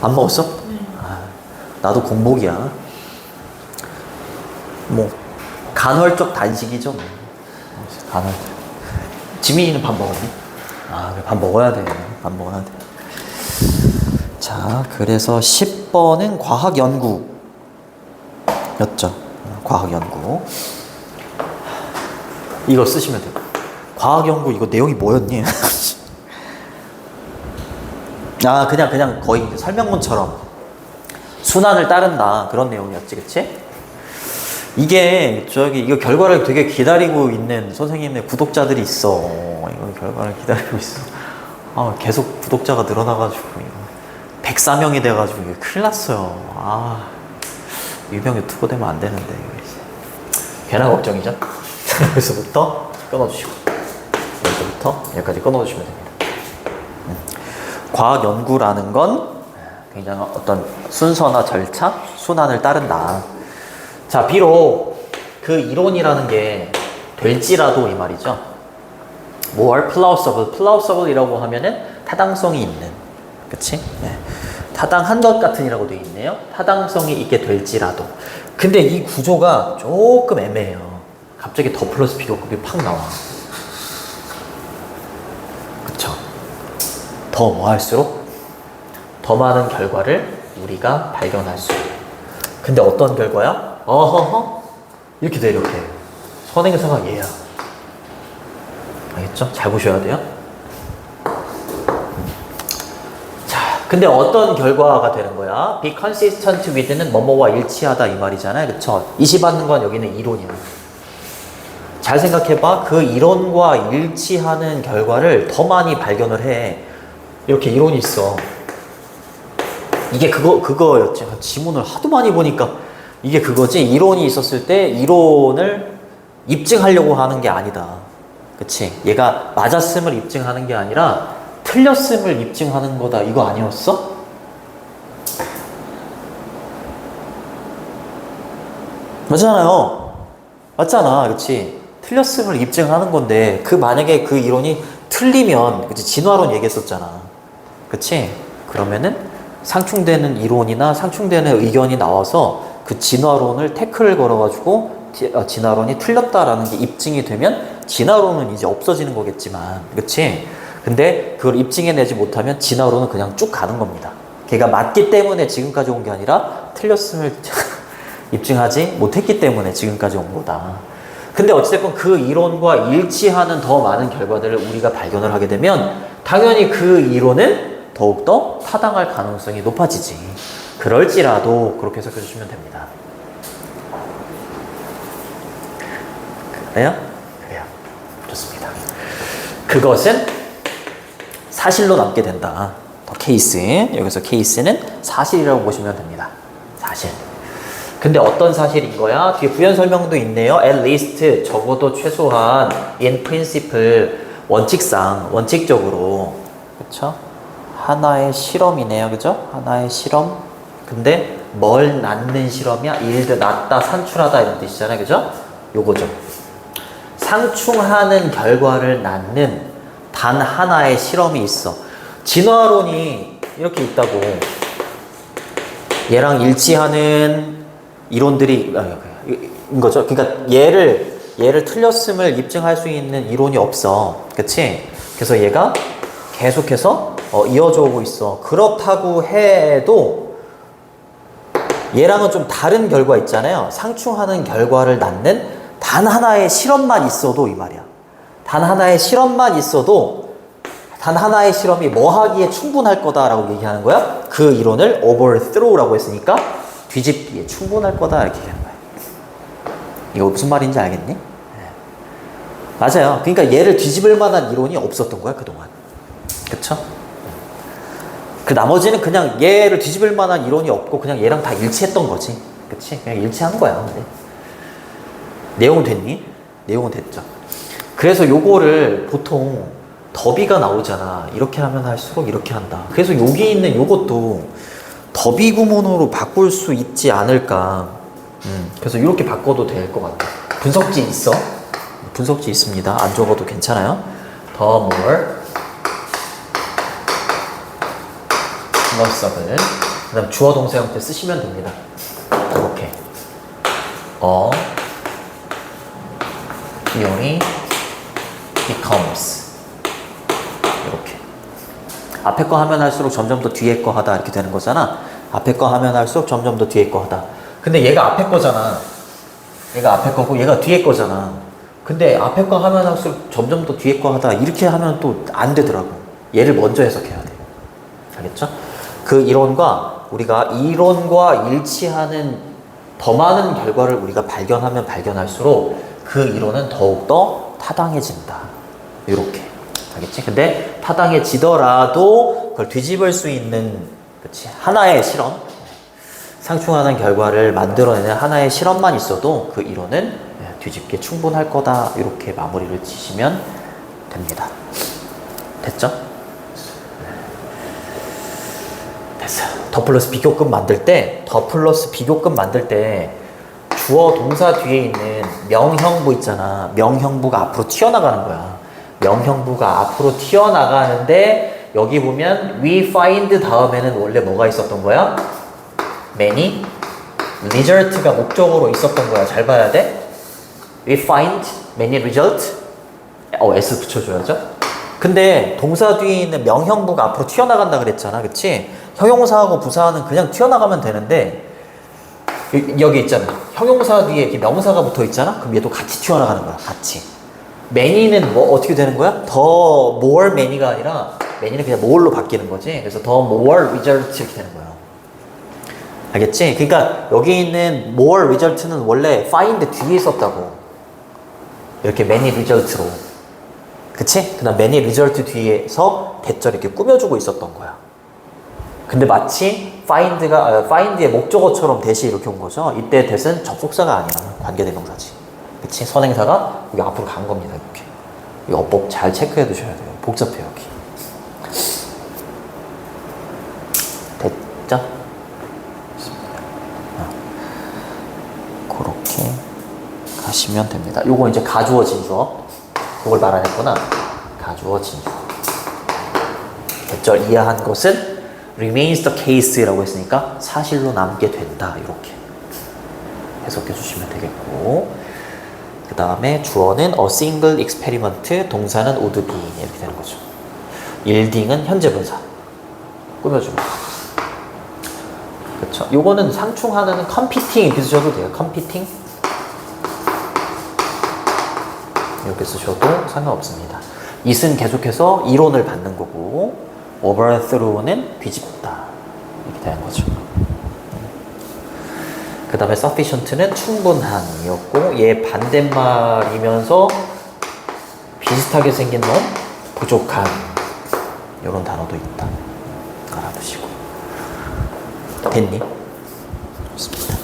안 먹었어? 아, 나도 공복이야. 뭐 간헐적 단식이죠. 뭐. 간헐적. 지민이는 밥 먹었니? 아, 밥 먹어야 돼. 밥 먹어야 돼. 자, 그래서 10번은 과학연구였죠. 과학연구. 이거 쓰시면 돼요. 과학연구 이거 내용이 뭐였니? 아, 그냥 거의 설명문처럼 순환을 따른다 그런 내용이었지, 그치? 이거 결과를 되게 기다리고 있는 선생님의 구독자들이 있어. 이거 결과를 기다리고 있어. 아, 계속 구독자가 늘어나가지고 이거 104명이 돼가지고 이거 큰일 났어요. 아, 유명 유튜버 되면 안 되는데 이거 이제 괜한 걱정이죠. 여기서부터 끊어주시고 여기서부터 여기까지 끊어주시면 됩니다. 과학 연구라는 건 굉장히 어떤 순서나 절차, 순환을 따른다. 자, 비록 그 이론이라는 게 될지라도 이 말이죠. more plausible이라고 하면은 타당성이 있는, 그치? 네. 타당한 것 같은이라고 되어 있네요. 타당성이 있게 될지라도. 근데 이 구조가 조금 애매해요. 갑자기 더 플러스 비교급이 팍 나와. 그쵸? 더 뭐 할수록 더 많은 결과를 우리가 발견할 수 있는. 근데 어떤 결과야? 어허허 이렇게 돼. 이렇게 선행사가 얘야. 알겠죠? 잘 보셔야 돼요. 자, 근데 어떤 결과가 되는 거야? Be consistent with는 뭐뭐와 일치하다 이 말이잖아요. 그쵸? 이시받는 건 여기는 이론이야. 잘 생각해봐. 그 이론과 일치하는 결과를 더 많이 발견을 해. 이렇게 이론이 있어. 이게 그거였지. 지문을 하도 많이 보니까 이게 그거지. 이론이 있었을 때 이론을 입증하려고 하는 게 아니다. 그치? 얘가 맞았음을 입증하는 게 아니라 틀렸음을 입증하는 거다. 이거 아니었어? 맞잖아요. 맞잖아. 그치? 틀렸음을 입증하는 건데 만약에 그 이론이 틀리면, 그치? 진화론 얘기했었잖아. 그치? 그러면은 상충되는 이론이나 상충되는 의견이 나와서 그 진화론을 태클을 걸어가지고 진화론이 틀렸다라는 게 입증이 되면 진화론은 이제 없어지는 거겠지만, 그치? 근데 그걸 입증해내지 못하면 진화론은 그냥 쭉 가는 겁니다. 걔가 맞기 때문에 지금까지 온 게 아니라 틀렸음을 입증하지 못했기 때문에 지금까지 온 거다. 근데 어찌됐건 그 이론과 일치하는 더 많은 결과들을 우리가 발견을 하게 되면 당연히 그 이론은 더욱더 타당할 가능성이 높아지지. 그럴지라도 그렇게 해석해 주시면 됩니다. 그래요? 그래요. 좋습니다. 그것은 사실로 남게 된다. 더 케이스. 여기서 케이스는 사실이라고 보시면 됩니다. 사실. 근데 어떤 사실인 거야? 뒤에 부연 설명도 있네요. At least, 적어도 최소한 in principle, 원칙적으로. 그쵸? 하나의 실험이네요. 그죠? 하나의 실험. 근데 뭘 낳는 실험이야? yield, 낳다, 산출하다 이런 뜻이잖아요. 그죠? 요거죠. 상충하는 결과를 낳는 단 하나의 실험이 있어. 진화론이 이렇게 있다고. 얘랑 일치하는 이론들이 인 거죠. 그러니까 얘를 틀렸음을 입증할 수 있는 이론이 없어. 그치? 그래서 얘가 계속해서 이어져 오고 있어. 그렇다고 해도 얘랑은 좀 다른 결과 있잖아요. 상충하는 결과를 낳는 단 하나의 실험만 있어도 이 말이야. 단 하나의 실험만 있어도 단 하나의 실험이 뭐 하기에 충분할 거다라고 얘기하는 거야. 그 이론을 overthrow라고 했으니까 뒤집기에 충분할 거다 이렇게 얘기하는 거야. 이거 무슨 말인지 알겠니? 네. 맞아요. 그러니까 얘를 뒤집을 만한 이론이 없었던 거야 그동안. 그쵸? 그 나머지는 그냥 얘를 뒤집을 만한 이론이 없고 그냥 얘랑 다 일치했던 거지. 그치? 그냥 일치한 거야. 근데. 내용은 됐니? 내용은 됐죠. 그래서 요거를 보통 더비가 나오잖아. 이렇게 하면 할수록 이렇게 한다. 그래서 여기 있는 요것도 더비 구문으로 바꿀 수 있지 않을까. 그래서 이렇게 바꿔도 될 것 같아. 분석지 있어? 분석지 있습니다. 안 적어도 괜찮아요. The more 플러스업을 그 다음 주어 동사 형태 쓰시면 됩니다. 이렇게 theory becomes 이렇게 앞에 거 하면 할수록 점점 더 뒤에 거 하다 이렇게 되는 거잖아. 앞에 거 하면 할수록 점점 더 뒤에 거 하다. 근데 얘가 앞에 거잖아. 얘가 앞에 거고 얘가 뒤에 거잖아. 근데 앞에 거 하면 할수록 점점 더 뒤에 거 하다 이렇게 하면 또 안 되더라고. 얘를 먼저 해석해야 돼. 알겠죠? 그 이론과 우리가 이론과 일치하는 더 많은 결과를 우리가 발견하면 발견할수록 그 이론은 더욱더 타당해진다. 이렇게. 알겠지? 근데 타당해지더라도 그걸 뒤집을 수 있는 그치? 하나의 실험, 상충하는 결과를 만들어내는 하나의 실험만 있어도 그 이론은 뒤집기에 충분할 거다. 이렇게 마무리를 지시면 됩니다. 됐죠? 됐어요. 더 플러스 비교급 만들 때, 주어 동사 뒤에 있는 명형부 있잖아. 명형부가 앞으로 튀어나가는 거야. 명형부가 앞으로 튀어나가는데 여기 보면 we find 다음에는 원래 뭐가 있었던 거야? many result가 목적으로 있었던 거야. 잘 봐야 돼. we find many result. s 붙여줘야죠. 근데 동사 뒤에 있는 명형부가 앞으로 튀어나간다 그랬잖아. 그치? 형용사하고 부사는 그냥 튀어나가면 되는데 여기 있잖아. 형용사 뒤에 이렇게 명사가 붙어 있잖아. 그럼 얘도 같이 튀어나가는 거야. 같이. many는 뭐 어떻게 되는 거야? 더 more many가 아니라 many는 그냥 more로 바뀌는 거지. 그래서 더 more result 이렇게 되는 거야. 알겠지? 그러니까 여기 있는 more result는 원래 find 뒤에 있었다고. 이렇게 many result로. 그치? 그다음 many result 뒤에서 대절 이렇게 꾸며주고 있었던 거야. 근데 마치 find의 목적어처럼 대시 이렇게 온 거죠. 이때 대는 접속사가 아니야. 관계대명사지. 그치? 선행사가 여기 앞으로 간 겁니다. 이렇게. 이 어법 잘 체크해 두셔야 돼요. 복잡해요, 여기. 됐죠? 그렇게 가시면 됩니다. 요거 이제 가주어 진주어. 그걸 말하겠구나. 가주어 진주어. 됐죠? 이해한 것은 remains the case라고 했으니까 사실로 남게 된다. 이렇게 해석해 주시면 되겠고, 그 다음에 주어는 a single experiment, 동사는 would be 이렇게 되는 거죠. yielding은 현재 분사 꾸며주는 거. 그렇죠? 요거는 상충하는 competing 이렇게 쓰셔도 돼요. competing 이렇게 쓰셔도 상관없습니다. it은 계속해서 이론을 받는 거고, overthrow는 뒤집다 이렇게 되는 거죠. 그 다음에 sufficient는 충분한이었고, 얘 반대말이면서 비슷하게 생긴 놈 부족한 이런 단어도 있다. 알아두시고. 됐니? 좋습니다.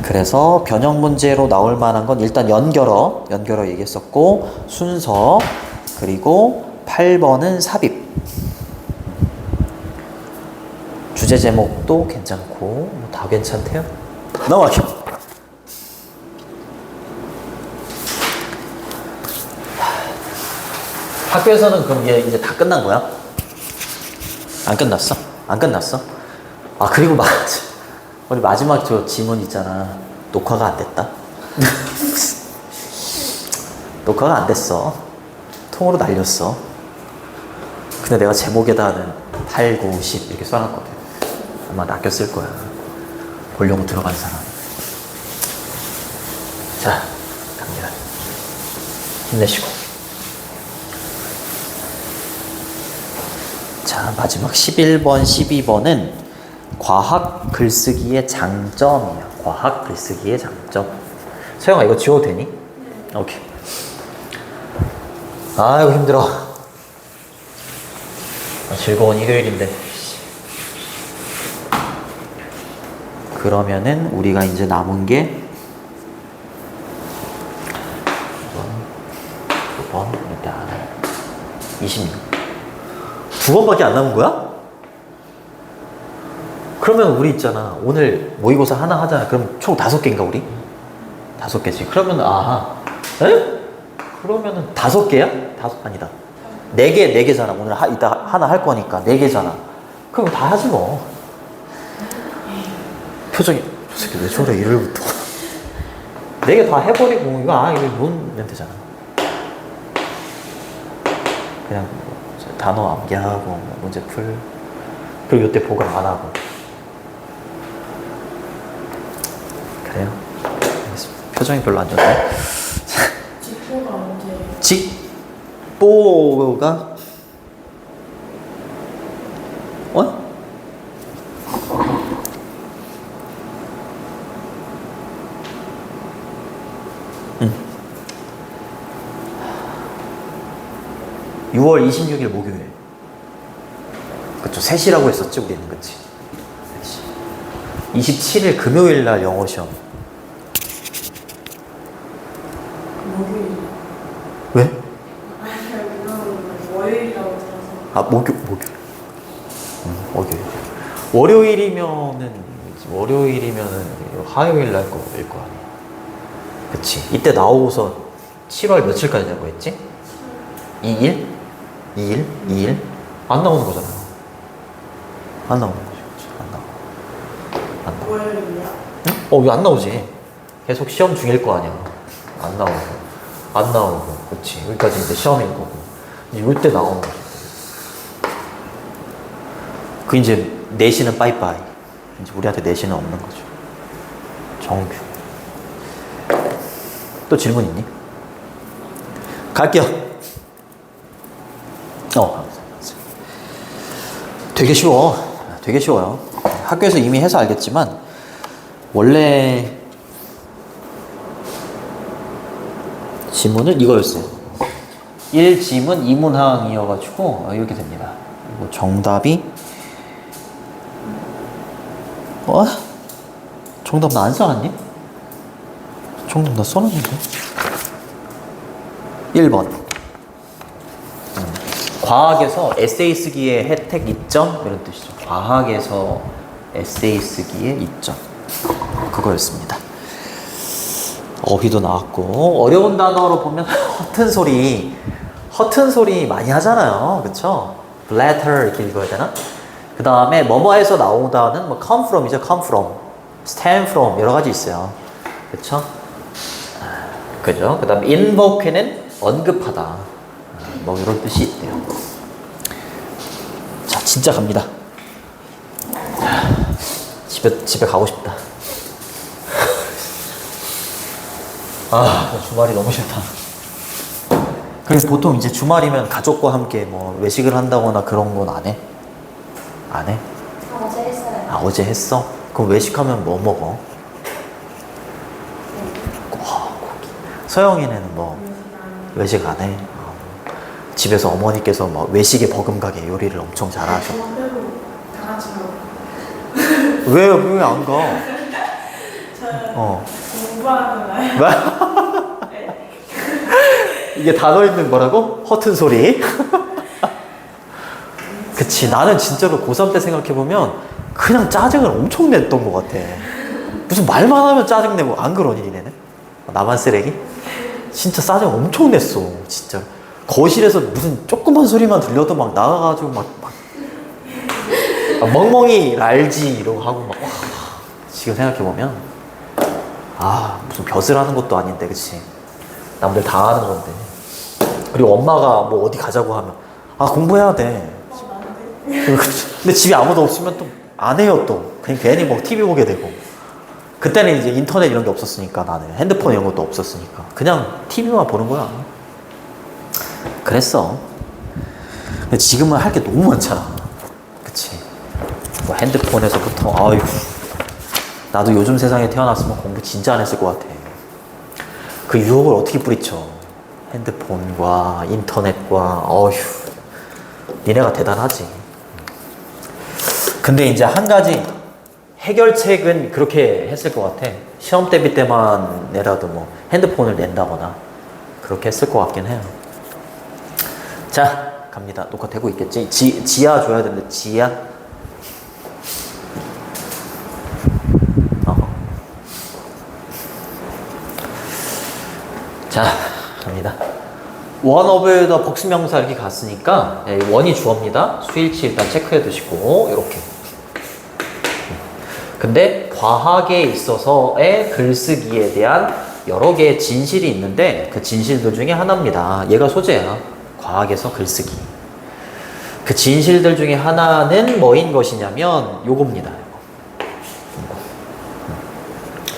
그래서 변형 문제로 나올 만한 건 일단 연결어 얘기했었고, 순서, 그리고 8번은 삽입. 주제 제목도 괜찮고 뭐 다 괜찮대요. 넘어가죠. 학교에서는 그럼 이제 다 끝난 거야? 안 끝났어? 안 끝났어? 아, 그리고 우리 마지막 저 지문 있잖아. 녹화가 안 됐다. 녹화가 안 됐어. 통으로 날렸어. 근데 내가 제목에다는 8, 9, 10 이렇게 써놨거든. 아마 낚였을 거야. 보려고 들어간 사람. 자, 갑니다. 힘내시고. 자, 마지막 11번, 12번은 과학 글쓰기의 장점이에요. 과학 글쓰기의 장점. 서영아, 이거 지워도 되니? 오케이. 아이고, 힘들어. 즐거운 일요일인데. 그러면은 우리가 이제 남은 게 2번, 일단 26. 두 번밖에 안 남은 거야? 그러면 우리 있잖아. 오늘 모의고사 하나 하잖아. 그럼 총 5개인가 우리? 5개지. 그러면 에? 그러면은 5개야? 아니다. 4개잖아. 오늘 이따 하나 할 거니까 4개잖아. 그럼 다 하지 뭐. 표정이 저 새끼 왜 저래 이럴부터. 네 개 다 해버리고 이거 이거 놓으면 되잖아. 그냥 단어 암기하고 문제 풀. 그리고 이때 보강 안 하고. 그래요? 알겠습니다. 표정이 별로 안 좋네. 직보가 언제? 직보가 어? 6월 26일 목요일. 그쵸, 3시라고 했었지, 우리는. 그치? 27일 금요일 날 영어 시험. 목요일. 왜? 아니요, 월요일이라고 들어서. 아, 목요일. 목요일. 월요일이면은 화요일 날 거일 거 아니야. 그치. 이때 나오고서 7월 며칠까지냐고 했지? 2일? 2일? 안 나오는 거잖아. 안 나오는 거지. 안 나와. 월요일이야? 응? 왜 안 나오지? 계속 시험 중일 거 아니야. 안 나오고. 그치. 여기까지 이제 시험일 거고. 이제 이때 나오는 거지. 그 이제 내신은 빠이빠이. 이제 우리한테 내신은 없는 거죠. 정규. 또 질문 있니? 갈게요. 되게 쉬워요. 학교에서 이미 해서 알겠지만 원래 지문은 이거였어요. 1지문 2문항이어가지고 이렇게 됩니다. 그리고 정답이 정답 나 안 써놨니? 정답 나 써놨는데? 1번. 과학에서 에세이 쓰기에 혜택 이점 이런 뜻이죠. 과학에서 에세이 쓰기에 이점. 그거였습니다. 어휘도 나왔고 어려운 단어로 보면 허튼 소리 많이 하잖아요. 그쵸? blatter 이렇게 읽어야 되나? 그 다음에 뭐뭐에서 나오다는 뭐 come from이죠. come from, stand from 여러 가지 있어요. 그쵸? 그죠? 그 다음에 invoke는 언급하다. 뭐 이런 뜻이 있대요. 자, 진짜 갑니다. 집에 가고 싶다. 주말이 너무 싫다. 그래서 보통 이제 주말이면 가족과 함께 뭐 외식을 한다거나 그런 건 안 해? 안 해? 어제 했어요. 어제 했어? 그럼 외식하면 뭐 먹어? 고기. 서영이네는 뭐 외식 안 해? 집에서 어머니께서 막 외식에 버금가게 요리를 엄청 잘하셔. 다 같이 먹어. 왜 안 가? 저는 공부하는 날. 네. 이게 단어 있는 뭐라고? 허튼 소리. 그치. 나는 진짜로 고3 때 생각해보면 그냥 짜증을 엄청 냈던 것 같아. 무슨 말만 하면 짜증내고. 안 그러니 니네는? 나만 쓰레기? 진짜 짜증 엄청 냈어. 진짜. 거실에서 무슨 조그만 소리만 들려도 막 나가가지고 막 멍멍이 랄지 이러고 하고 막. 지금 생각해보면 무슨 벼슬 하는 것도 아닌데. 그치. 남들 다 하는 건데. 그리고 엄마가 뭐 어디 가자고 하면 공부해야 돼. 근데 집에 아무도 없으면 또 안 해요. 또 그냥 괜히 뭐 TV 보게 되고. 그때는 이제 인터넷 이런 게 없었으니까, 나는 핸드폰 이런 것도 없었으니까 그냥 TV만 보는 거야. 그랬어. 근데 지금은 할 게 너무 많잖아. 그치. 뭐 핸드폰에서부터 나도 요즘 세상에 태어났으면 공부 진짜 안 했을 것 같아. 그 유혹을 어떻게 뿌리쳐. 핸드폰과 인터넷과 니네가 대단하지. 근데 이제 한 가지 해결책은 그렇게 했을 것 같아. 시험 대비 때만 내라도 뭐 핸드폰을 낸다거나 그렇게 했을 것 같긴 해요. 자, 갑니다. 녹화되고 있겠지? 지아 줘야 되는데. 지아. 자, 갑니다. one of the 복수명사 이렇게 갔으니까 예, 원이 주어입니다. 수일치 일단 체크해 두시고 이렇게. 근데 과학에 있어서의 글쓰기에 대한 여러 개의 진실이 있는데 그 진실들 중에 하나입니다. 얘가 소재야. 과학에서 글쓰기. 그 진실들 중에 하나는 뭐인 것이냐면 요겁니다.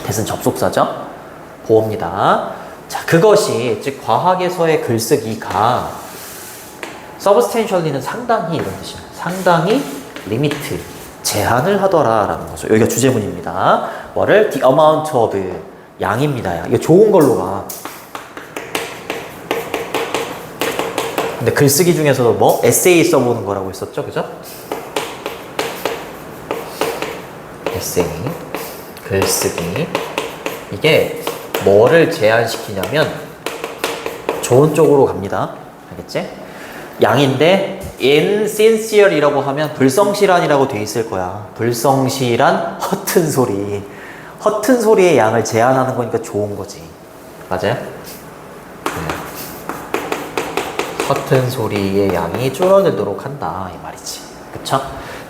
대신 접속사죠. 보호입니다. 자, 그것이 즉 과학에서의 글쓰기가 substantially는 상당히 이런 뜻이야. 상당히 리미트 제한을 하더라라는 거죠. 여기가 주제문입니다. 뭐를 the amount of 양입니다. 이거 좋은 걸로 가. 근데 글쓰기 중에서도 뭐 에세이 써보는 거라고 했었죠, 그죠? 에세이, 글쓰기. 이게 뭐를 제한시키냐면 좋은 쪽으로 갑니다. 알겠지? 양인데 insincere이라고 하면 불성실한이라고 돼 있을 거야. 불성실한 허튼 소리. 허튼 소리의 양을 제한하는 거니까 좋은 거지. 맞아요? 허튼 소리의 양이 줄어들도록 한다 이 말이지. 그쵸?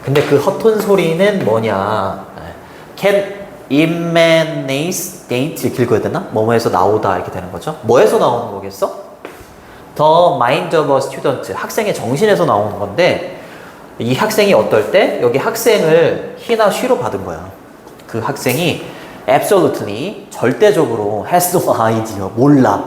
근데 그 허튼 소리는 뭐냐? can emanate 이렇게 읽어야 되나? 뭐뭐에서 나오다 이렇게 되는 거죠. 뭐에서 나오는 거겠어? The mind of a student, 학생의 정신에서 나오는 건데 이 학생이 어떨 때 여기 학생을 he나 she로 받은 거야. 그 학생이 absolutely 절대적으로 has no idea 몰라.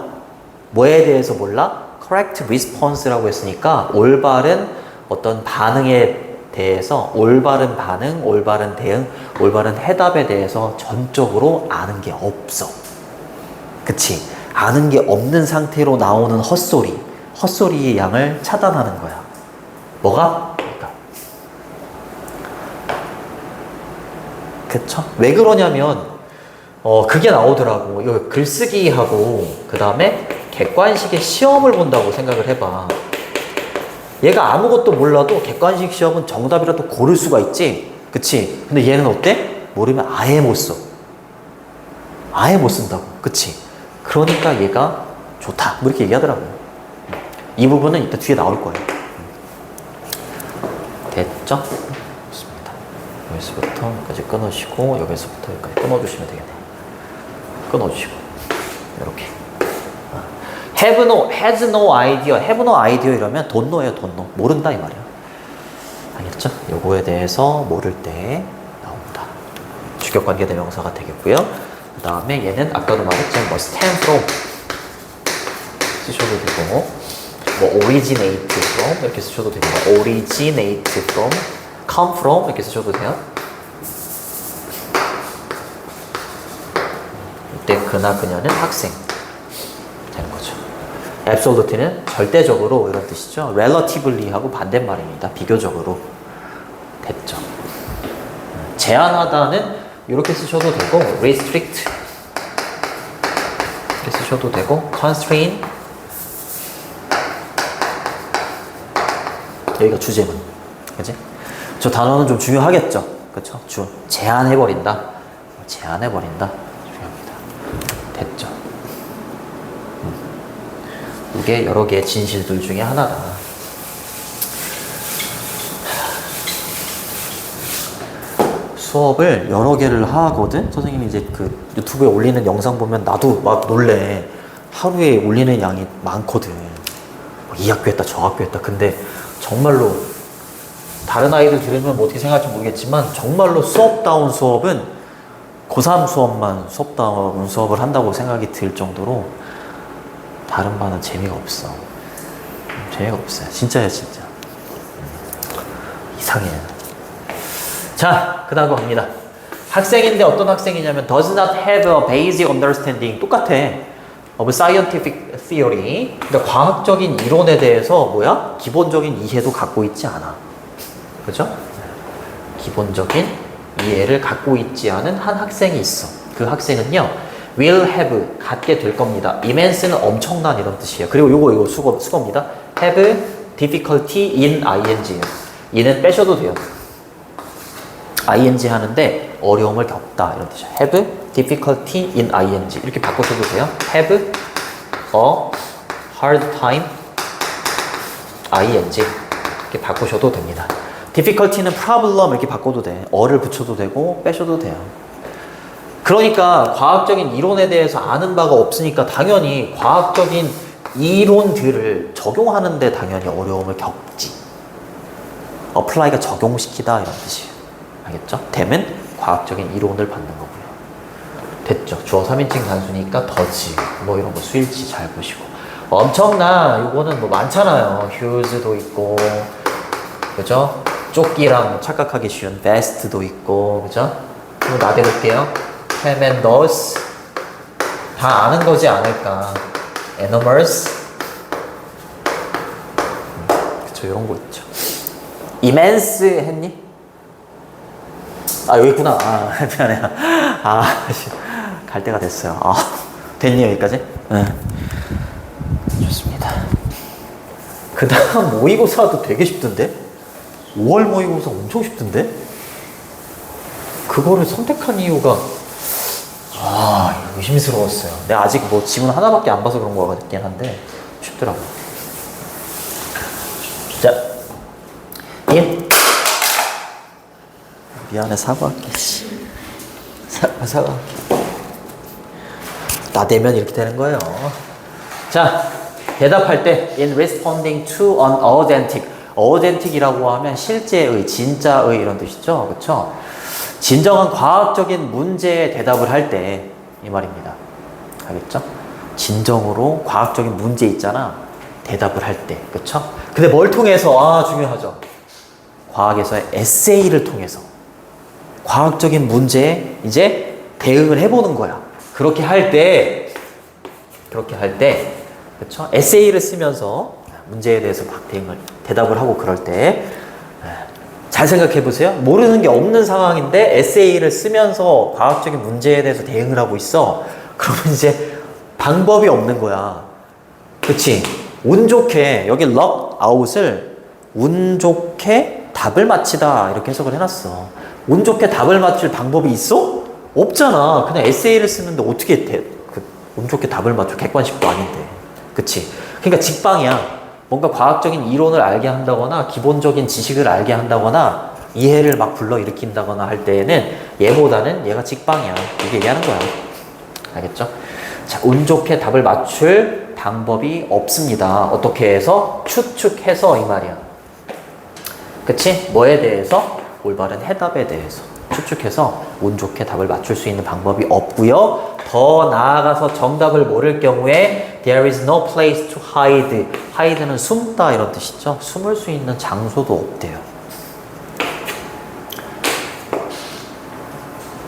뭐에 대해서 몰라? correct response라고 했으니까 올바른 어떤 반응에 대해서 올바른 반응, 올바른 대응, 올바른 해답에 대해서 전적으로 아는 게 없어. 그치? 아는 게 없는 상태로 나오는 헛소리, 헛소리의 양을 차단하는 거야. 뭐가? 그러니까. 그쵸? 왜 그러냐면 그게 나오더라고. 이거 글쓰기하고 그 다음에 객관식의 시험을 본다고 생각을 해봐. 얘가 아무것도 몰라도 객관식 시험은 정답이라도 고를 수가 있지. 그치? 근데 얘는 어때? 모르면 아예 못 써. 아예 못 쓴다고. 그치? 그러니까 얘가 좋다. 뭐 이렇게 얘기하더라고요. 이 부분은 이따 뒤에 나올 거예요. 됐죠? 좋습니다. 여기서부터 여기까지 끊으시고 여기서부터 여기까지 끊어주시면 되겠네요. 끊어주시고 이렇게 have no, has no idea, have no idea 이러면 don't know예요, don't know. 모른다 이 말이야. 알겠죠? 요거에 대해서 모를 때 나옵니다. 주격관계 대명사가 되겠고요. 그 다음에 얘는 아까도 말했지만 뭐 stem from 쓰셔도 되고 뭐 originate from 이렇게 쓰셔도 됩니다. originate from, come from 이렇게 쓰셔도 돼요. 이때 그나 그녀는 학생 되는 거죠. absolute는 절대적으로 이런 뜻이죠. relatively 하고 반대말입니다. 비교적으로. 됐죠. 제한하다는 이렇게 쓰셔도 되고 restrict 이렇게 쓰셔도 되고 constrain 여기가 주제문. 그치? 저 단어는 좀 중요하겠죠. 그쵸? 제한해버린다. 제한해버린다. 중요합니다. 됐죠. 이게 여러 개의 진실들 중에 하나다. 수업을 여러 개를 하거든? 선생님이 이제 그 유튜브에 올리는 영상 보면 나도 막 놀래. 하루에 올리는 양이 많거든. 이 학교 했다, 저 학교 했다. 근데 정말로 다른 아이들 들으면 뭐 어떻게 생각할지 모르겠지만 정말로 수업다운 수업은 고3 수업만 수업다운 수업을 한다고 생각이 들 정도로 다른 반은 재미가 없어. 재미가 없어요. 진짜야, 진짜. 이상해. 자, 그 다음 거 갑니다. 학생인데 어떤 학생이냐면 does not have a basic understanding 똑같아. of scientific theory. 그러니까 과학적인 이론에 대해서 뭐야? 기본적인 이해도 갖고 있지 않아. 그죠? 기본적인 이해를 갖고 있지 않은 한 학생이 있어. 그 학생은요, will have, 갖게 될 겁니다. immense는 엄청난 이런 뜻이에요. 그리고 요거 수거입니다. have difficulty in ing. 이는 빼셔도 돼요. ing 하는데 어려움을 겪다 이런 뜻이에요. have difficulty in ing 이렇게 바꾸셔도 돼요. have a hard time ing 이렇게 바꾸셔도 됩니다. difficulty는 problem 이렇게 바꿔도 돼. 어를 붙여도 되고 빼셔도 돼요. 그러니까 과학적인 이론에 대해서 아는 바가 없으니까 당연히 과학적인 이론들을 적용하는데 당연히 어려움을 겪지. apply가 적용시키다 이런 뜻이에요. 알겠죠? 됨은 과학적인 이론을 받는 거고요. 됐죠? 주어 3인칭 단수니까 더지 뭐 이런 거 수일치 잘 보시고. 엄청나. 요거는 뭐 많잖아요. 휴즈도 있고 그죠? 조끼랑 착각하기 쉬운 베스트도 있고 그죠? 한번 나대볼게요. tremendous 다 아는 거지 않을까. enormous 그쵸? 이런 거 있죠. immense 했니? 아 여기 있구나. 아 미안해. 갈 때가 됐어요. 됐니 여기까지? 네. 좋습니다. 그 다음 모의고사도 되게 쉽던데? 5월 모의고사 엄청 쉽던데? 그거를 선택한 이유가 의심스러웠어요. 내가 아직 뭐 지문 하나밖에 안 봐서 그런 거 같긴 한데 쉽더라고. 자, 미안해 사과할게. 사과할게. 나대면 이렇게 되는 거예요. 자, 대답할 때 in responding to an authentic, authentic이라고 하면 실제의, 진짜의 이런 뜻이죠, 그렇죠? 진정한 과학적인 문제에 대답을 할 때 이 말입니다. 알겠죠? 진정으로 과학적인 문제 있잖아. 대답을 할 때, 그렇죠? 근데 뭘 통해서? 중요하죠. 과학에서의 에세이를 통해서 과학적인 문제에 이제 대응을 해보는 거야. 그렇게 할 때, 그렇죠? 에세이를 쓰면서 문제에 대해서 막 대답을 하고 그럴 때, 잘 생각해 보세요. 모르는 게 없는 상황인데 에세이를 쓰면서 과학적인 문제에 대해서 대응을 하고 있어. 그러면 이제 방법이 없는 거야. 그치? 운 좋게, 여기 luck out을 운 좋게 답을 맞히다 이렇게 해석을 해놨어. 운 좋게 답을 맞출 방법이 있어? 없잖아. 그냥 에세이를 쓰는데 어떻게 운 좋게 답을 맞춰? 객관식도 아닌데. 그치? 그러니까 직방이야. 뭔가 과학적인 이론을 알게 한다거나 기본적인 지식을 알게 한다거나 이해를 막 불러일으킨다거나 할 때에는 얘보다는 얘가 직방이야. 이게 얘기하는 거야. 알겠죠? 자, 운 좋게 답을 맞출 방법이 없습니다. 어떻게 해서? 추측해서 이 말이야. 그치? 뭐에 대해서? 올바른 해답에 대해서 추측해서 운 좋게 답을 맞출 수 있는 방법이 없고요. 더 나아가서 정답을 모를 경우에 there is no place to hide. hide는 숨다 이런 뜻이죠. 숨을 수 있는 장소도 없대요.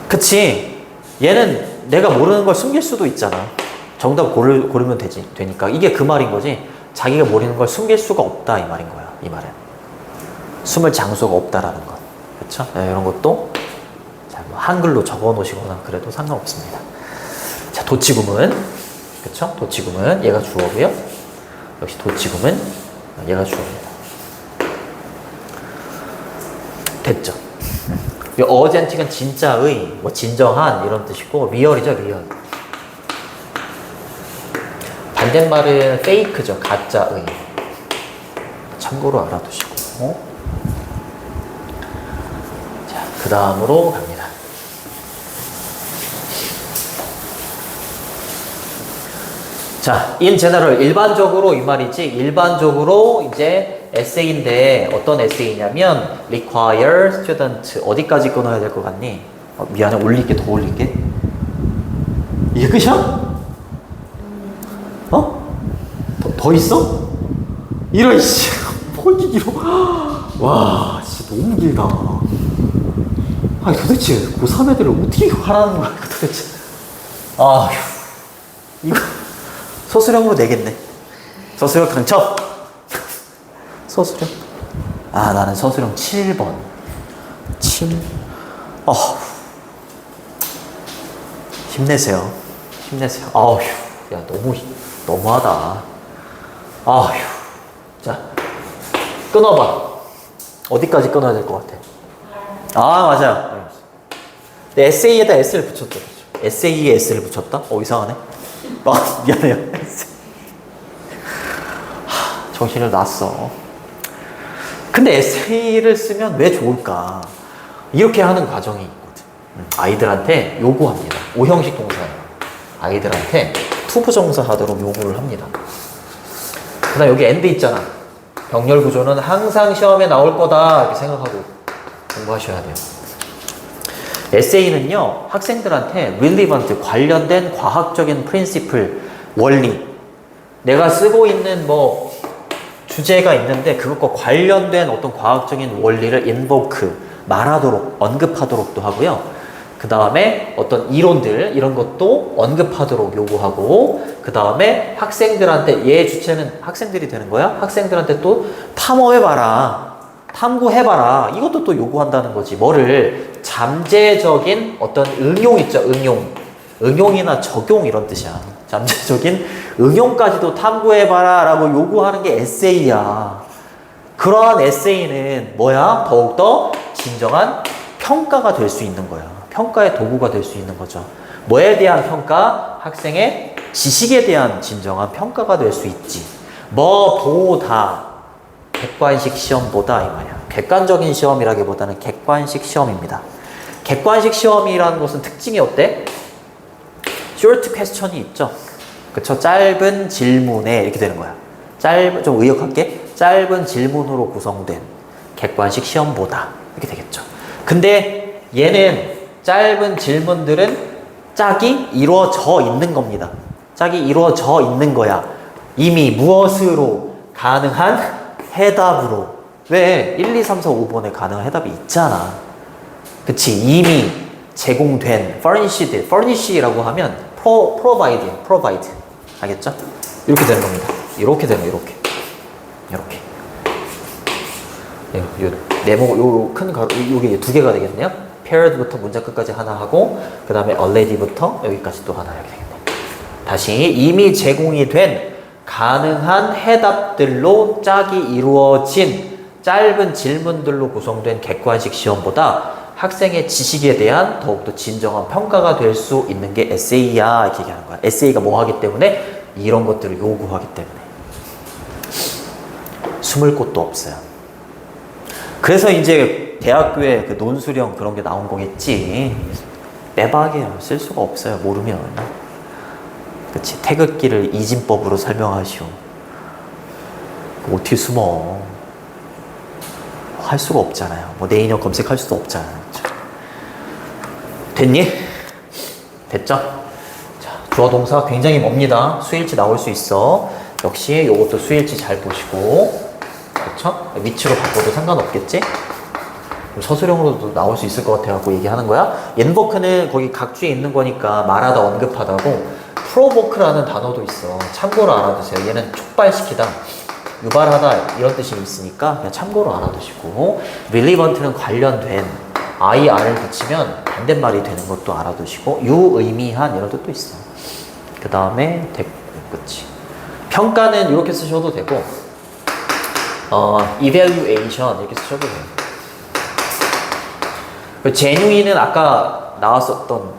그치? 얘는 내가 모르는 걸 숨길 수도 있잖아. 정답 고르면 되니까. 이게 그 말인 거지. 자기가 모르는 걸 숨길 수가 없다 이 말인 거야. 이 말은. 숨을 장소가 없다라는 것. 그쵸? 네, 이런 것도 자, 뭐 한글로 적어 놓으시거나 그래도 상관없습니다. 자, 도치구문. 그쵸? 도치구문. 얘가 주어고요. 역시 도치구문. 얘가 주어입니다. 됐죠? 이 어젠틱은 진짜의, 뭐 진정한 이런 뜻이고, 리얼이죠, 리얼. 반대말은 fake죠, 가짜의. 참고로 알아두시고. 자, 그 다음으로 갑니다. 자, in general, 일반적으로 이 말이지. 일반적으로 이제 에세이인데 어떤 에세이냐면 require student 어디까지 끊어야 될 것 같니? 미안해, 올릴게, 더 올릴게. 이게 끝이야? 더 있어? 이런 씨, 뭐 이렇게 길어? 와, 진짜 너무 길다. 아니 도대체 고3 애들을 어떻게 하라는 거야 도대체. 아휴, 이거 서술형으로 내겠네. 서술형 당첨. 서술형. 나는 서술형 7번. 7. 힘내세요. 힘내세요. 아휴, 야 너무하다. 아휴. 자, 끊어봐. 어디까지 끊어야 될 것 같아? 맞아요. 근데 에세이에다 S를 붙였다. 에세이에 S를 붙였다? 이상하네. 미안해요. 정신을 놨어. 근데 에세이를 쓰면 왜 좋을까? 이렇게 하는 과정이 있거든. 아이들한테 요구합니다. 오형식 동사예요. 아이들한테 투부정사 하도록 요구를 합니다. 그 다음 여기 엔드 있잖아. 병렬 구조는 항상 시험에 나올 거다 이렇게 생각하고 공부하셔야 돼요. 에세이는요, 학생들한테 relevant, 관련된 과학적인 프린시플, 원리, 내가 쓰고 있는 뭐 주제가 있는데 그것과 관련된 어떤 과학적인 원리를 invoke, 말하도록, 언급하도록도 하고요. 그 다음에 어떤 이론들 이런 것도 언급하도록 요구하고, 그 다음에 학생들한테, 얘 주체는 학생들이 되는 거야. 학생들한테 또 탐험해봐라, 탐구해봐라, 이것도 또 요구한다는 거지. 뭐를? 잠재적인 어떤 응용 있죠. 응용이나 적용 이런 뜻이야. 잠재적인 응용까지도 탐구해봐라 라고 요구하는 게 에세이야. 그러한 에세이는 뭐야? 더욱더 진정한 평가가 될 수 있는 거야. 평가의 도구가 될 수 있는 거죠. 뭐에 대한 평가? 학생의 지식에 대한 진정한 평가가 될 수 있지. 뭐보다, 객관식 시험보다 이 말이야. 객관적인 시험이라기보다는 객관식 시험입니다. 객관식 시험이라는 것은 특징이 어때? short question이 있죠. 그쵸? 짧은 질문에 이렇게 되는 거야. 좀 의역할게. 짧은 질문으로 구성된 객관식 시험보다 이렇게 되겠죠. 근데 얘는 짧은 질문들은 짝이 이루어져 있는 겁니다. 짝이 이루어져 있는 거야. 이미 무엇으로? 가능한 해답으로. 왜? 1, 2, 3, 4, 5번에 가능한 해답이 있잖아. 그치? 이미 제공된 furnished라고 하면 provide. 알겠죠? 이렇게 되는 겁니다. 이렇게 되는 거예요. 이렇게. 요 네모, 요 큰 가로, 요게 두 개가 되겠네요. paired부터 문장 끝까지 하나 하고, 그 다음에 already부터 여기까지 또 하나 이렇게 되겠네. 다시, 이미 제공이 된 가능한 해답들로 짝이 이루어진 짧은 질문들로 구성된 객관식 시험보다 학생의 지식에 대한 더욱더 진정한 평가가 될 수 있는 게 에세이야 이렇게 얘기하는 거야. 에세이가 뭐 하기 때문에? 이런 것들을 요구하기 때문에. 숨을 곳도 없어요. 그래서 이제 대학교에 그 논술형 그런 게 나온 거겠지. 빼박이에요. 쓸 수가 없어요. 모르면. 그치? 태극기를 이진법으로 설명하시오. 어떻게 숨어? 할 수가 없잖아요. 뭐 내 인형 검색할 수도 없잖아요. 됐니? 됐죠? 자, 주어 동사 굉장히 멉니다. 수일치 나올 수 있어. 역시 요것도 수일치 잘 보시고, 그렇죠? 위치로 바꿔도 상관없겠지? 서술형으로도 나올 수 있을 것 같아갖고 얘기하는 거야. 인보크는 거기 각주에 있는 거니까 말하다, 언급하다고. 프로보크라는 단어도 있어. 참고로 알아두세요. 얘는 촉발시키다, 유발하다 이런 뜻이 있으니까 그냥 참고로 알아두시고, relevant는 관련된, IR을 붙이면 반대말이 되는 것도 알아두시고, 유의미한 이런 뜻도 있어. 그 다음에 그치. 평가는 이렇게 쓰셔도 되고, evaluation 이렇게 쓰셔도 돼요. 그 genuine은 아까 나왔었던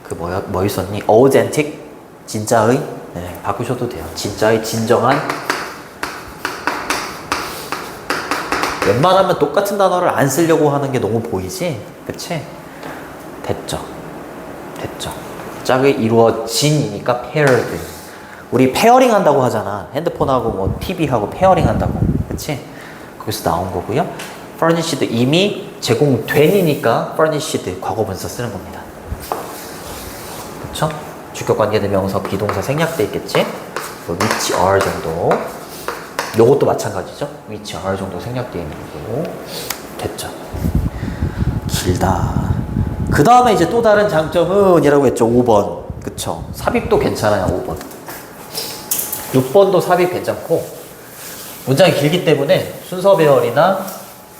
그 뭐 있었니? authentic, 진짜의. 네, 바꾸셔도 돼요. 진짜의, 진정한. 웬만하면 똑같은 단어를 안 쓰려고 하는 게 너무 보이지? 그치? 됐죠? 짝이 이루어진이니까 paired. 우리 페어링 한다고 하잖아. 핸드폰하고 뭐 TV하고 페어링 한다고. 그치? 거기서 나온 거고요. furnished, 이미 제공된이니까 furnished, 과거분사 쓰는 겁니다. 그쵸? 주격관계대명사, 비동사 생략돼 있겠지? which are 정도. 요것도 마찬가지죠. which are 정도 생략되어 있는 거고. 됐죠. 길다. 그 다음에 이제 또 다른 장점은 이라고 했죠. 5번. 그쵸. 삽입도 괜찮아요. 5번. 6번도 삽입 괜찮고, 문장이 길기 때문에 순서 배열이나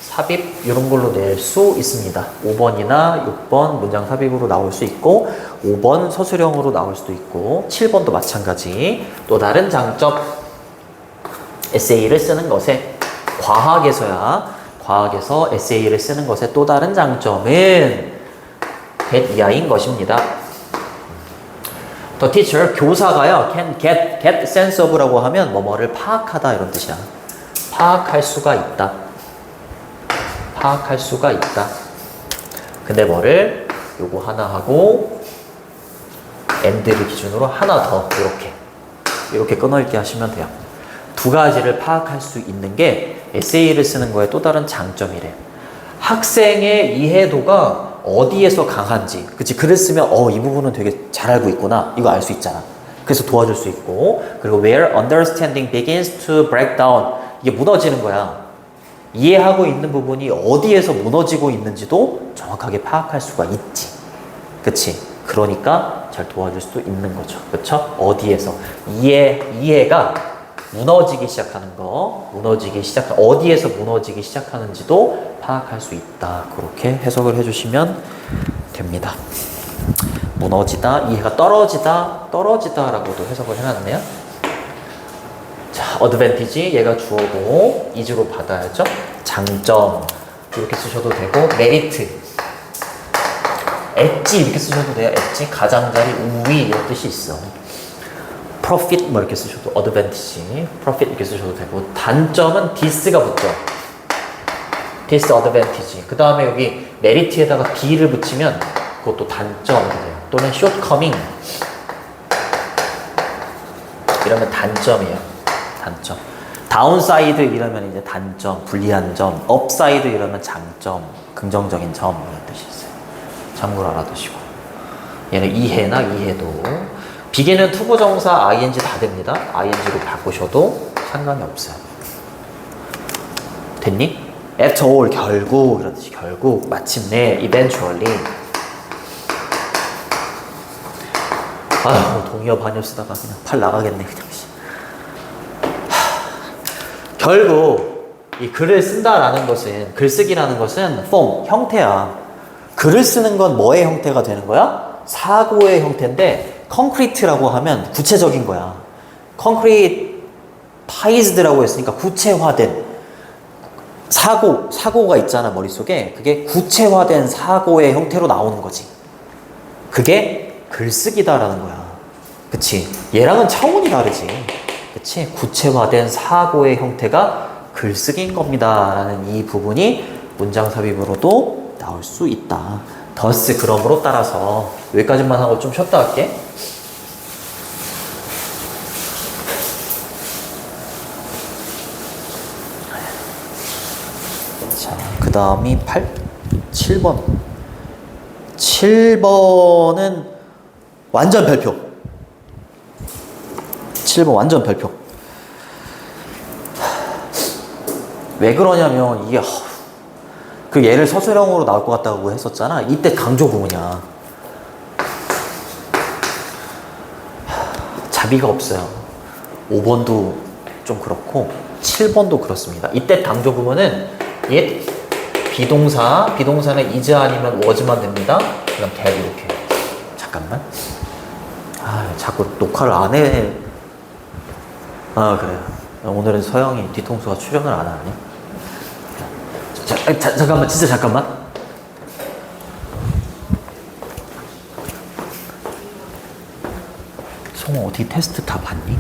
삽입 이런 걸로 낼 수 있습니다. 5번이나 6번 문장 삽입으로 나올 수 있고, 5번 서술형으로 나올 수도 있고, 7번도 마찬가지. 또 다른 장점, 에세이를 쓰는 것에, 과학에서 에세이를 쓰는 것의 또 다른 장점은 get 이하인 것입니다. The teacher, 교사가요, can get sense of라고 하면 뭐뭐를 파악하다 이런 뜻이야. 파악할 수가 있다. 파악할 수가 있다. 근데 뭐를 요거 하나 하고 and를 기준으로 하나 더 이렇게 끊어읽기 하시면 돼요. 두 가지를 파악할 수 있는 게 에세이를 쓰는 거에 또 다른 장점이래. 학생의 이해도가 어디에서 강한지, 그치? 글을 쓰면 이 부분은 되게 잘 알고 있구나, 이거 알 수 있잖아. 그래서 도와줄 수 있고, 그리고 where understanding begins to break down, 이게 무너지는 거야. 이해하고 있는 부분이 어디에서 무너지고 있는지도 정확하게 파악할 수가 있지. 그치? 그러니까 잘 도와줄 수도 있는 거죠. 그쵸? 어디에서 이해가 무너지기 시작하는 거, 어디에서 무너지기 시작하는지도 파악할 수 있다. 그렇게 해석을 해주시면 됩니다. 무너지다, 이해가 떨어지다라고도 해석을 해놨네요. 자, 어드밴티지, 얘가 주어고 is로 받아야죠. 장점 이렇게 쓰셔도 되고, 메리트, 엣지 이렇게 쓰셔도 돼요. 엣지, 가장자리, 우위 이런 뜻이 있어. profit 뭐 이렇게 쓰셔도, 어드밴티지, profit 이렇게 쓰셔도 되고, 단점은 this가 붙죠. this advantage. 그 다음에 여기 메리트에다가 D를 붙이면 그것도 단점이 돼요. 또는 shortcoming. 이러면 단점이에요. 단점. 다운사이드 이러면 이제 단점, 불리한 점. 업사이드 이러면 장점, 긍정적인 점 이런 뜻이 있어요. 참고로 알아두시고. 얘는 이해나 이해도. 비계는 투부정사 ing 다 됩니다. ing로 바꾸셔도 상관이 없어요. 됐니? After all, 결국, 이런 뜻이 결국, 마침내, eventually. 아휴, 동의어 반역 쓰다가 그냥 팔 나가겠네, 그냥. 결국, 이 글을 쓴다라는 것은, 글쓰기라는 것은 form, 형태야. 글을 쓰는 건 뭐의 형태가 되는 거야? 사고의 형태인데, concrete라고 하면 구체적인 거야. concretized라고 했으니까 구체화된. 사고가 있잖아, 머릿속에. 그게 구체화된 사고의 형태로 나오는 거지. 그게 글쓰기다라는 거야. 그치? 얘랑은 차원이 다르지. 그치? 구체화된 사고의 형태가 글쓰기인 겁니다. 라는 이 부분이 문장 삽입으로도 나올 수 있다. thus, 그러므로 따라서. 여기까지만 하고 좀 쉬었다 할게. 그 다음이 7번. 7번은 완전 별표. 7번 완전 별표. 왜 그러냐면 이게 그 얘를 서술형으로 나올 것 같다고 했었잖아. 이때 강조 구문이야. 자비가 없어요. 5번도 좀 그렇고 7번도 그렇습니다. 이때 강조 구문은 옛 비동사는 is 아니면 was만 됩니다. 그럼 that 이렇게. 잠깐만. 자꾸 녹화를 안 해. 그래요. 오늘은 서영이 뒤통수가 출연을 안 하네. 잠깐만, 진짜 잠깐만. 성호 어디 테스트 다 봤니?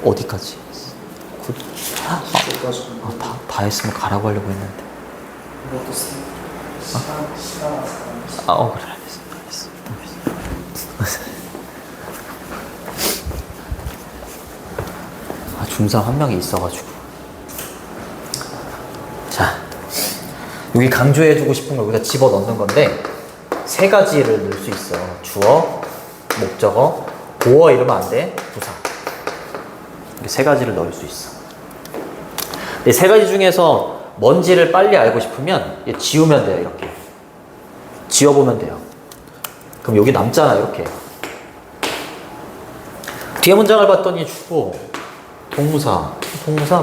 어디까지? 다 했으면 가라고 하려고 했는데. 그래, 알겠어. 중3 한 명이 있어가지고. 자, 여기 강조해주고 싶은 걸 여기다 집어 넣는 건데, 세 가지를 넣을 수 있어. 주어, 목적어, 보어 이러면 안 돼. 부사. 이렇게 세 가지를 넣을 수 있어. 이 세 가지 중에서 뭔지를 빨리 알고 싶으면 지우면 돼요. 이렇게 지워보면 돼요. 그럼 여기 남잖아. 이렇게 뒤에 문장을 봤더니 주어, 동사,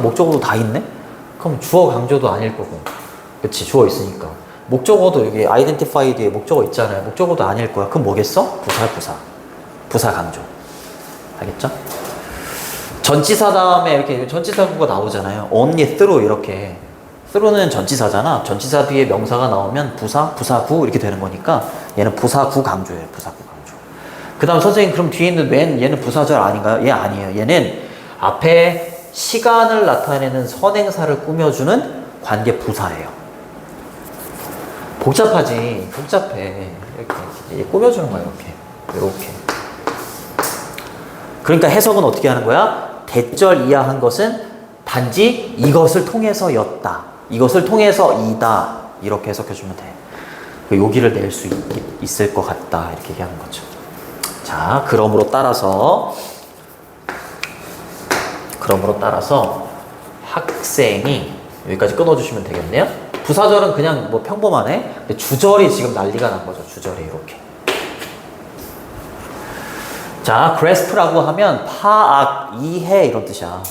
목적어도 다 있네? 그럼 주어 강조도 아닐 거고. 그치, 주어 있으니까. 목적어도 여기 identified에 목적어 있잖아요. 목적어도 아닐 거야. 그럼 뭐겠어? 부사 강조. 알겠죠? 전치사 다음에 이렇게 전치사구가 나오잖아요. only through 이렇게. through는 전치사잖아. 전치사 뒤에 명사가 나오면 부사구 이렇게 되는 거니까 얘는 부사구 강조예요. 부사구 강조. 그 다음 선생님 그럼 뒤에 있는 when 얘는 부사절 아닌가요? 얘 아니에요. 얘는 앞에 시간을 나타내는 선행사를 꾸며주는 관계 부사예요. 복잡하지? 복잡해. 이렇게 꾸며주는 거야, 이렇게. 그러니까 해석은 어떻게 하는 거야? 대절 이하한 것은 단지 이것을 통해서였다. 이것을 통해서이다. 이렇게 해석해주면 돼. 여기를 낼 수 있을 것 같다. 이렇게 얘기하는 거죠. 자, 그러므로 따라서 학생이 여기까지 끊어주시면 되겠네요. 부사절은 그냥 뭐 평범하네. 근데 주절이 지금 난리가 난 거죠. 주절이 이렇게. 자, grasp라고 하면 파악, 이해 이런 뜻이야.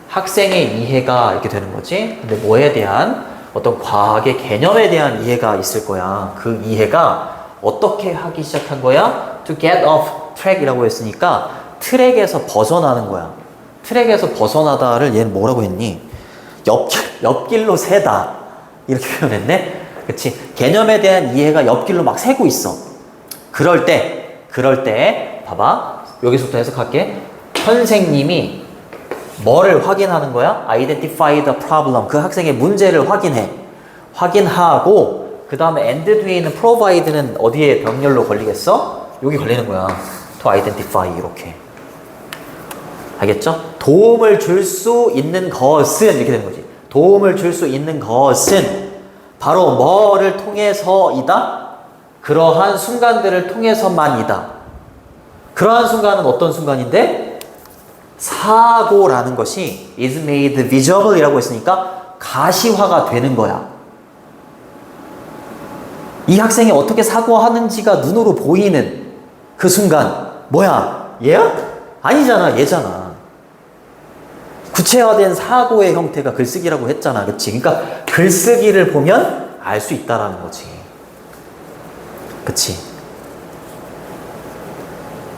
학생의 이해가 이렇게 되는 거지. 근데 뭐에 대한 어떤 과학의 개념에 대한 이해가 있을 거야. 그 이해가 어떻게 하기 시작한 거야? To get off track이라고 했으니까 트랙에서 벗어나는 거야. 트랙에서 벗어나다를 얘는 뭐라고 했니? 옆길로 새다. 이렇게 표현했네. 그치? 개념에 대한 이해가 옆길로 막 새고 있어. 그럴 때 봐봐. 여기서부터 해석할게. 선생님이 뭐를 확인하는 거야? Identify the problem. 그 학생의 문제를 확인하고 그 다음에 and 뒤에 있는 provide는 어디에 병렬로 걸리겠어? 여기 걸리는 거야. to identify 이렇게. 알겠죠? 도움을 줄 수 있는 것은 이렇게 되는 거지. 도움을 줄 수 있는 것은 바로 뭐를 통해서이다? 그러한 순간들을 통해서만이다. 그러한 순간은 어떤 순간인데? 사고라는 것이 is made visible 이라고 했으니까 가시화가 되는 거야. 이 학생이 어떻게 사고하는지가 눈으로 보이는 그 순간 뭐야? 얘야? 아니잖아. 얘잖아. 구체화된 사고의 형태가 글쓰기라고 했잖아. 그치? 그러니까 글쓰기를 보면 알 수 있다라는 거지. 그치?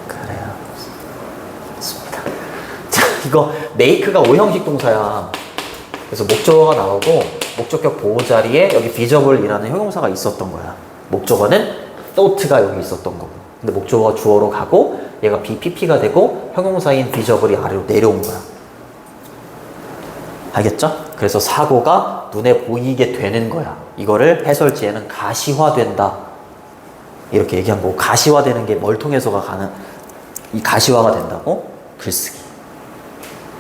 그래요. 좋습니다. 자, 이거 make가 오형식 동사야. 그래서 목적어가 나오고 목적격 보호 자리에 여기 visible이라는 형용사가 있었던 거야. 목적어는 thought가 여기 있었던 거고. 근데 목적어가 주어로 가고 얘가 BPP가 되고 형용사인 visible이 아래로 내려온 거야. 알겠죠? 그래서 사고가 눈에 보이게 되는 거야. 이거를 해설지에는 가시화된다. 이렇게 얘기한 거고, 가시화되는 게 뭘 통해서가 이 가시화가 된다고? 글쓰기.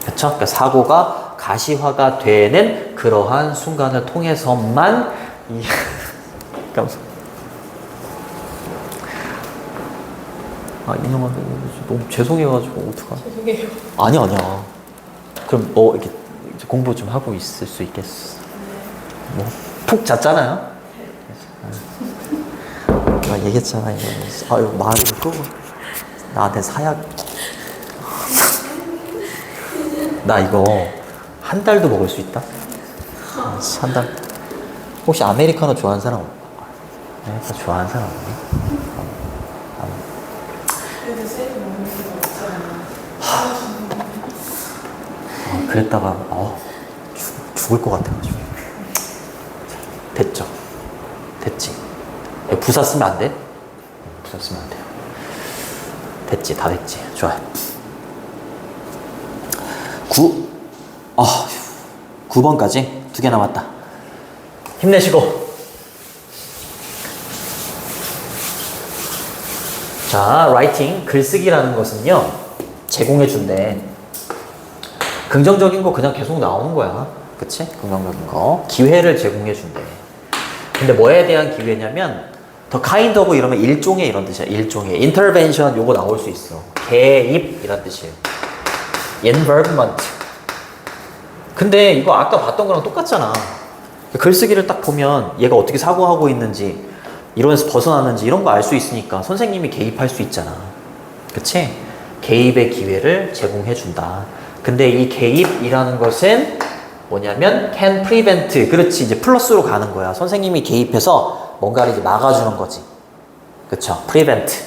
그렇죠? 그러니까 사고가 가시화가 되는 그러한 순간을 통해서만 이놈아 너무 죄송해가지고 어떡하? 죄송해요. 아니야. 그럼 너 이렇게 공부 좀 하고 있을 수 있겠어. 뭐 푹 잤잖아요. 나 얘기했잖아. 이거 말 이거 나한테 사약. 나 이거 한 달도 먹을 수 있다. 한 달. 혹시 아메리카노 좋아하는 사람 없나? 아메리카노 좋아하는 사람 없니? 그래도 쌤이 먹는 게 없잖아. 그랬다가 죽을 것 같아가지고. 됐지. 부사 쓰면 안 돼? 부사 쓰면 안 돼요. 됐지, 다 됐지. 좋아요. 9번까지 2개 남았다. 힘내시고. 자, 라이팅, 글쓰기라는 것은요, 제공해준대. 긍정적인 거 그냥 계속 나오는 거야. 그치? 긍정적인 거. 기회를 제공해준대. 근데 뭐에 대한 기회냐면, 더 kind of 이러면 일종의 이런 뜻이야. 일종의. intervention 요거 나올 수 있어. 개입 이란 뜻이에요. involvement. 근데 이거 아까 봤던 거랑 똑같잖아. 글쓰기를 딱 보면 얘가 어떻게 사고하고 있는지, 이론에서 벗어나는지 이런 거 알 수 있으니까 선생님이 개입할 수 있잖아. 그치? 개입의 기회를 제공해준다. 근데 이 개입이라는 것은 뭐냐면 can prevent. 그렇지. 이제 플러스로 가는 거야. 선생님이 개입해서 뭔가를 이제 막아주는 거지. 그쵸? prevent.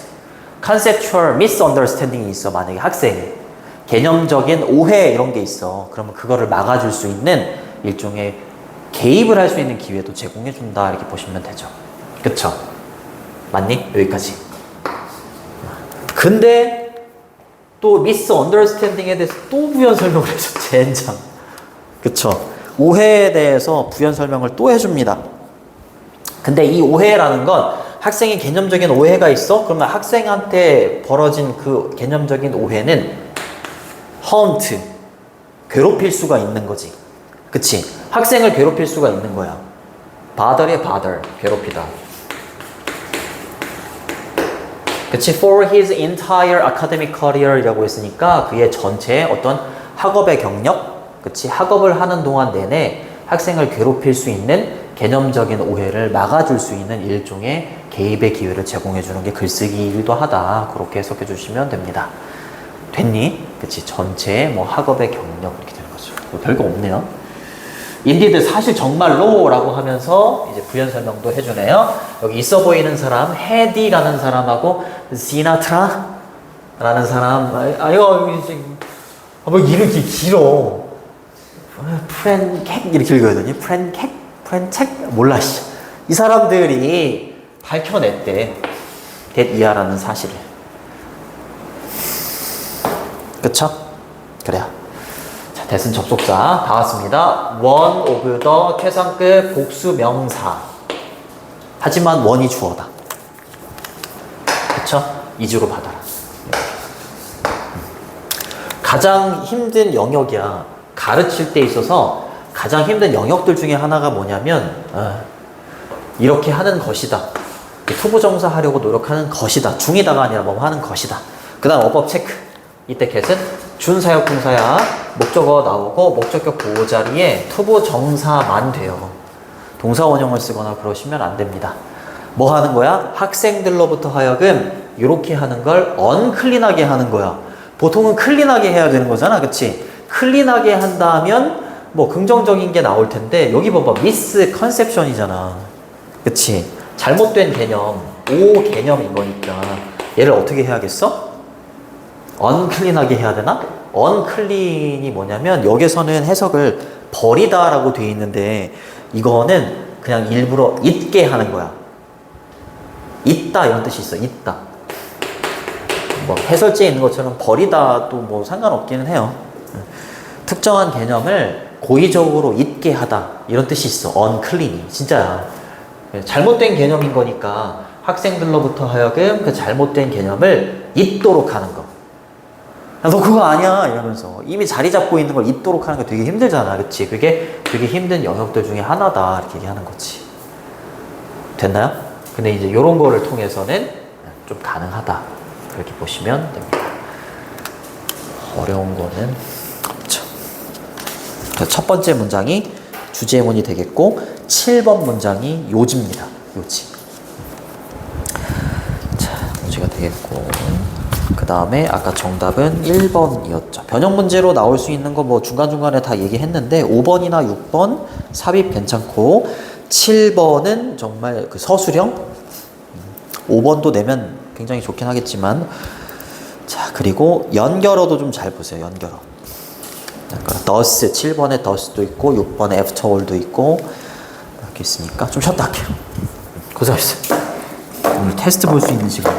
conceptual misunderstanding이 있어. 만약에 학생이. 개념적인 오해 이런 게 있어. 그러면 그거를 막아줄 수 있는 일종의 개입을 할 수 있는 기회도 제공해준다. 이렇게 보시면 되죠. 그쵸? 맞니? 여기까지. 근데 또 미스언더스탠딩에 대해서 또 부연 설명을 해줘. 젠장. 그쵸? 오해에 대해서 부연 설명을 또 해줍니다. 근데 이 오해라는 건 학생이 개념적인 오해가 있어? 그러면 학생한테 벌어진 그 개념적인 오해는 haunt, 괴롭힐 수가 있는 거지. 그치? 학생을 괴롭힐 수가 있는 거야. bother에 bother, 괴롭히다. 그치? For his entire academic career이라고 했으니까 그의 전체 어떤 학업의 경력, 그치? 학업을 하는 동안 내내 학생을 괴롭힐 수 있는 개념적인 오해를 막아줄 수 있는 일종의 개입의 기회를 제공해주는 게 글쓰기이기도 하다. 그렇게 해석해 주시면 됩니다. 됐니? 그치? 전체 뭐 학업의 경력 이렇게 되는 거죠. 뭐 별거 없네요. 인디드 사실 정말로 라고 하면서 이제 부연 설명도 해주네요. 여기 있어 보이는 사람 헤디라는 사람하고 시나트라 라는 사람 아유 뭐 이렇게 길어. 프렌캑 이렇게 읽어야 되니? 프렌책? 몰라 씨. 이 사람들이 밝혀냈대 데이아라는 사실을. 그쵸? 그래요. 자, 대슨 접속사 다 왔습니다. one of the 최상급 복수 명사. 하지만 one이 주어다. 그쵸? 이주로 받아라. 가장 힘든 영역이야. 가르칠 때 있어서 가장 힘든 영역들 중에 하나가 뭐냐면 이렇게 하는 것이다. 투부정사 하려고 노력하는 것이다. 중이다가 아니라 뭐 하는 것이다. 그 다음 어법 체크. 이때 get은 준사역 동사야. 목적어 나오고 목적격 보호 자리에 투부정사만 돼요. 동사 원형을 쓰거나 그러시면 안 됩니다. 뭐 하는 거야? 학생들로부터 하여금 이렇게 하는 걸 언클린하게 하는 거야. 보통은 클린하게 해야 되는 거잖아. 그치? 클린하게 한다면 뭐 긍정적인 게 나올 텐데 여기 봐봐. 미스 컨셉션이잖아. 그치? 잘못된 개념, 오 개념인 거니까 얘를 어떻게 해야겠어? 언클린하게 해야 되나? 언클린이 뭐냐면 여기서는 해석을 버리다라고 돼 있는데 이거는 그냥 일부러 잊게 하는 거야. 잊다 이런 뜻이 있어. 잊다. 뭐 해설지에 있는 것처럼 버리다도 뭐 상관없기는 해요. 특정한 개념을 고의적으로 잊게 하다 이런 뜻이 있어. unclean이 진짜야. 잘못된 개념인 거니까 학생들로부터 하여금 그 잘못된 개념을 잊도록 하는 거. 야, 너 그거 아니야 이러면서 이미 자리 잡고 있는 걸 잊도록 하는 거 되게 힘들잖아. 그치? 그게 되게 힘든 영역들 중에 하나다 이렇게 얘기하는 거지. 됐나요? 근데 이제 이런 거를 통해서는 좀 가능하다 그렇게 보시면 됩니다. 어려운 거는 없죠. 첫 번째 문장이 주제문이 되겠고 7번 문장이 요지입니다. 요지. 자, 요지가 되겠고 그 다음에 아까 정답은 1번이었죠. 변형 문제로 나올 수 있는 거 뭐 중간중간에 다 얘기했는데 5번이나 6번 삽입 괜찮고 7번은 정말 그 서술형 5번도 내면 굉장히 좋긴 하겠지만 자 그리고 연결어도 좀 잘 보세요. 연결어 does 7번에 does도 있고 6번에 afterall도 있고 이렇게 있으니까 좀 쉬었다 할게요. 고생하셨어요. 오늘 테스트 볼 수 있는 시간